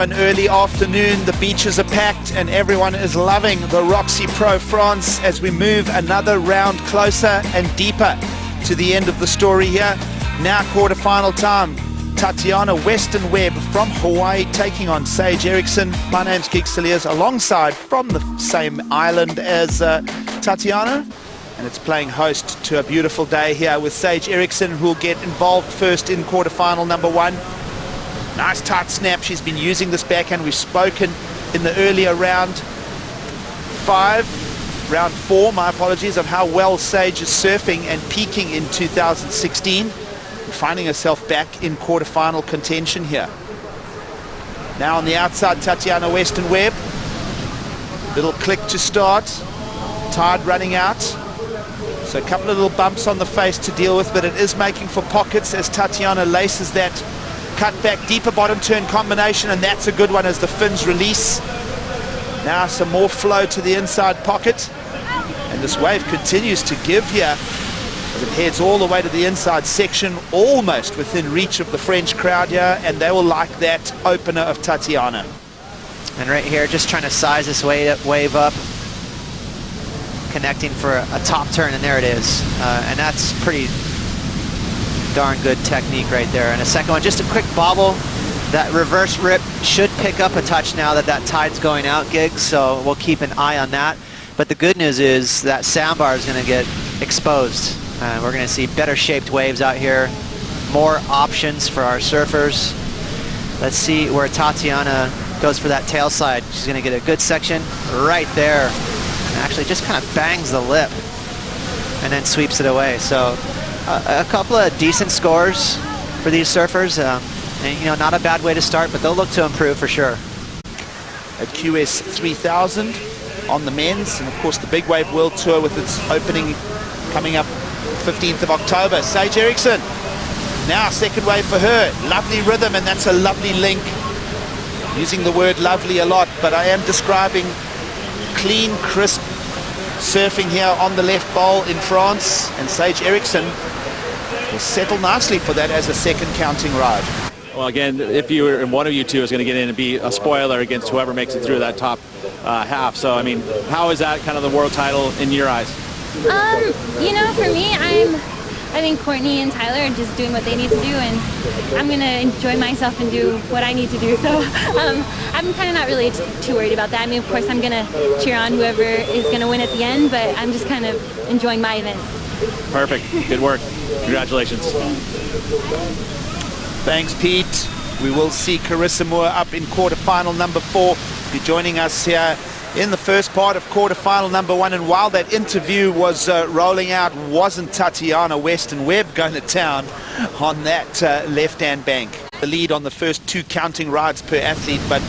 An early afternoon, the beaches are packed and everyone is loving the Roxy Pro France as we move another round closer and deeper to the end of the story here. Now quarterfinal time. Tatiana Weston-Webb from Hawaii taking on Sage Erickson. My name's Geek Cilliers, alongside from the same island as Tatiana. And it's playing host to a beautiful day here with Sage Erickson, who will get involved first in quarterfinal number one. Nice tight snap. She's been using this backhand. We've spoken in the earlier round four, my apologies, of how well Sage is surfing and peaking in 2016. And finding herself back in quarterfinal contention here. Now on the outside, Tatiana Weston-Webb. Little click to start. Tide running out. So a couple of little bumps on the face to deal with, but it is making for pockets as Tatiana laces that cut back deeper bottom turn combination, and that's a good one as the fins release. Now some more flow to the inside pocket, and this wave continues to give here as it heads all the way to the inside section, almost within reach of the French crowd here, and they will like that opener of Tatiana. And right here, just trying to size this wave up, connecting for a top turn, and there it is. And that's pretty darn good technique right there. And a second one, just a quick bobble. That reverse rip should pick up a touch now that that tide's going out, Gigs, so we'll keep an eye on that. But the good news is that sandbar is going to get exposed. We're going to see better shaped waves out here, more options for our surfers. Let's see where Tatiana goes for that tail slide. She's going to get a good section right there. And actually just kind of bangs the lip and then sweeps it away. So a couple of decent scores for these surfers. And, you know, not a bad way to start, but they'll look to improve for sure. At QS 3000 on the men's, and of course the Big Wave World Tour with its opening coming up 15th of October. Sage Erickson, now second wave for her. Lovely rhythm, and that's a lovely link. Using the word lovely a lot, but I am describing clean, crisp surfing here on the left bowl in France, and Sage Erickson will settle nicely for that as a second counting ride. Well, again, if you were, one of you two is going to get in and be a spoiler against whoever makes it through that top half. So, I mean, how is that kind of the world title in your eyes? You know, for me, I think Courtney and Tyler are just doing what they need to do, and I'm going to enjoy myself and do what I need to do. So I'm kind of not really too worried about that. I mean, of course, I'm going to cheer on whoever is going to win at the end, but I'm just kind of enjoying my event. Perfect. Good work. Congratulations. Thanks, Pete. We will see Carissa Moore up in quarterfinal number 4. Be joining us here in the first part of quarterfinal number 1. And while that interview was rolling out, wasn't Tatiana Weston-Webb going to town on that left-hand bank? The lead on the first 2 counting rides per athlete, but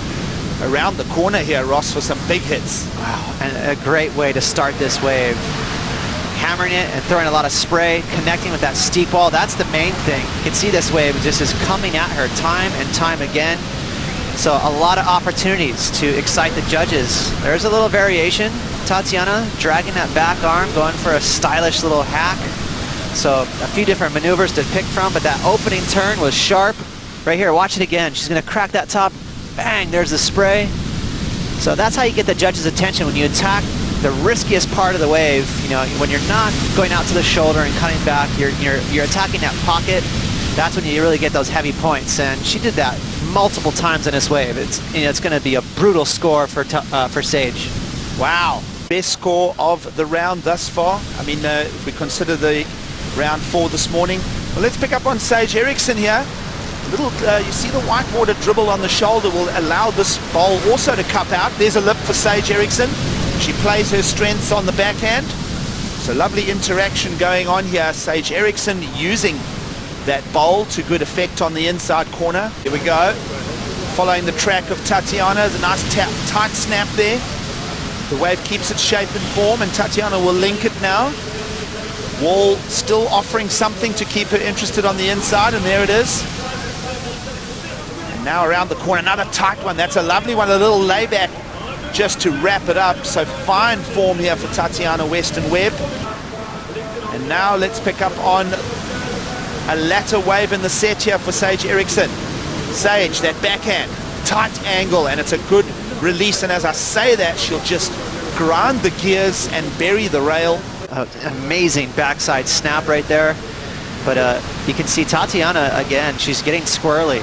around the corner here, Ross, for some big hits. Wow, and a great way to start this wave. Hammering it and throwing a lot of spray, connecting with that steep wall. That's the main thing. You can see this wave just is coming at her time and time again. So a lot of opportunities to excite the judges. There's a little variation. Tatiana dragging that back arm, going for a stylish little hack. So a few different maneuvers to pick from, but that opening turn was sharp. Right here, watch it again. She's gonna crack that top. Bang, there's the spray. So that's how you get the judges' attention when you attack the riskiest part of the wave. You know, when you're not going out to the shoulder and cutting back, you're attacking that pocket. That's when you really get those heavy points, and she did that multiple times in this wave. It's going to be a brutal score for Sage. Wow, best score of the round thus far. I mean, if we consider the round 4 this morning. Well, let's pick up on Sage Erickson here. Little, you see the whitewater dribble on the shoulder will allow this bowl also to cup out. There's a lip for Sage Erickson. She plays her strengths on the backhand. So lovely interaction going on here. Sage Erickson using that bowl to good effect on the inside corner. Here we go. Following the track of Tatiana. There's a nice tight snap there. The wave keeps its shape and form, and Tatiana will link it now. Wall still offering something to keep her interested on the inside, and there it is. And now around the corner, another tight one. That's a lovely one, a little layback just to wrap it up. So fine form here for Tatiana Weston-Webb. And now let's pick up on a latter wave in the set here for Sage Erickson. Sage, that backhand. tight angle, and it's a good release. And as I say that, she'll just grind the gears and bury the rail. Amazing backside snap right there. But you can see Tatiana again, she's getting squirrely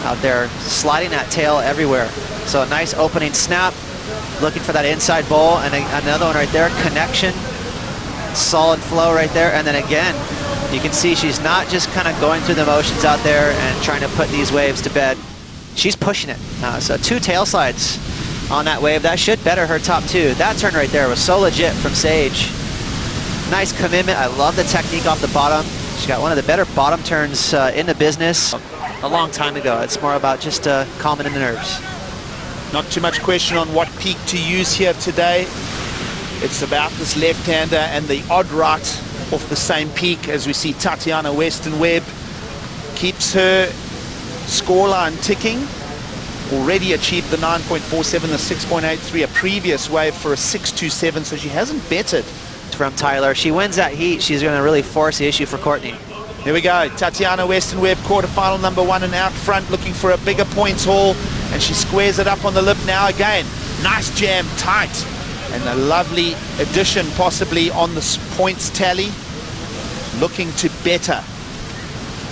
out there, sliding that tail everywhere. So a nice opening snap, looking for that inside bowl, and another one right there, connection, solid flow right there. And then again, you can see she's not just kind of going through the motions out there and trying to put these waves to bed. She's pushing it. So 2 tail slides on that wave. That should better her top 2. That turn right there was so legit from Sage. Nice commitment. I love the technique off the bottom. She got one of the better bottom turns in the business a long time ago. It's more about just calming the nerves. Not too much question on what peak to use here today. It's about this left-hander and the odd right off the same peak, as we see Tatiana Weston-Webb keeps her scoreline ticking. Already achieved the 9.47, the 6.83, a previous wave for a 6.27, so she hasn't bettered. From Tyler. She wins that heat, she's going to really force the issue for Courtney. Here we go. Tatiana Weston-Webb, quarterfinal number 1 and out front, looking for a bigger points haul, and she squares it up on the lip now again. Nice jam, tight, and a lovely addition possibly on the points tally. Looking to better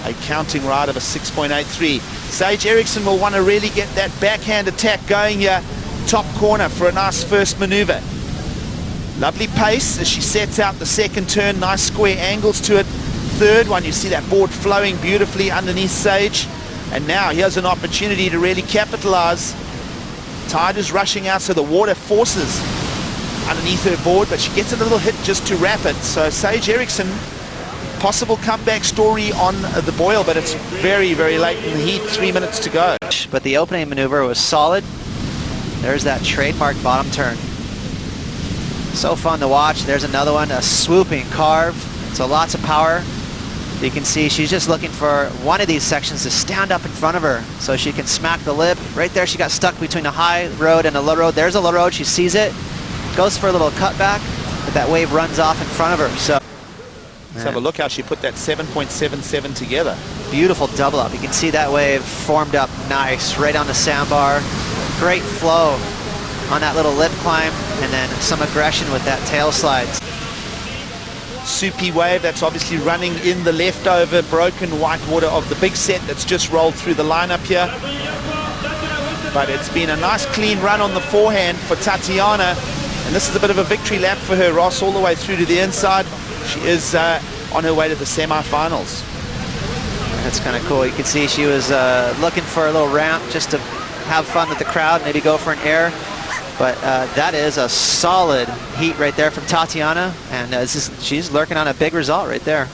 a counting ride of a 6.83. Sage Erickson will want to really get that backhand attack going here, top corner, for a nice first maneuver. Lovely pace as she sets out the second turn. Nice square angles to it. Third one, you see that board flowing beautifully underneath Sage. And now here's an opportunity to really capitalize. Tide is rushing out, so the water forces underneath her board, but she gets a little hit just to wrap it. So Sage Erickson, possible comeback story on the Boyle, but it's very, very late in the heat. 3 minutes to go. But the opening maneuver was solid. There's that trademark bottom turn. So fun to watch. There's another one, a swooping carve. So lots of power. You can see she's just looking for one of these sections to stand up in front of her so she can smack the lip. Right there, she got stuck between the high road and the low road. There's a low road, she sees it, goes for a little cutback, but that wave runs off in front of her. So let's have a look how she put that 7.77 together. Beautiful double up. You can see that wave formed up nice right on the sandbar. Great flow on that little lip climb, and then some aggression with that tail slide. Soupy wave that's obviously running in the leftover broken whitewater of the big set that's just rolled through the lineup here. But it's been a nice clean run on the forehand for Tatiana, and this is a bit of a victory lap for her, Ross, all the way through to the inside. She is on her way to the semi-finals. That's kind of cool. You can see she was looking for a little ramp just to have fun with the crowd, maybe go for an air. But that is a solid heat right there from Tatiana, and she's lurking on a big result right there.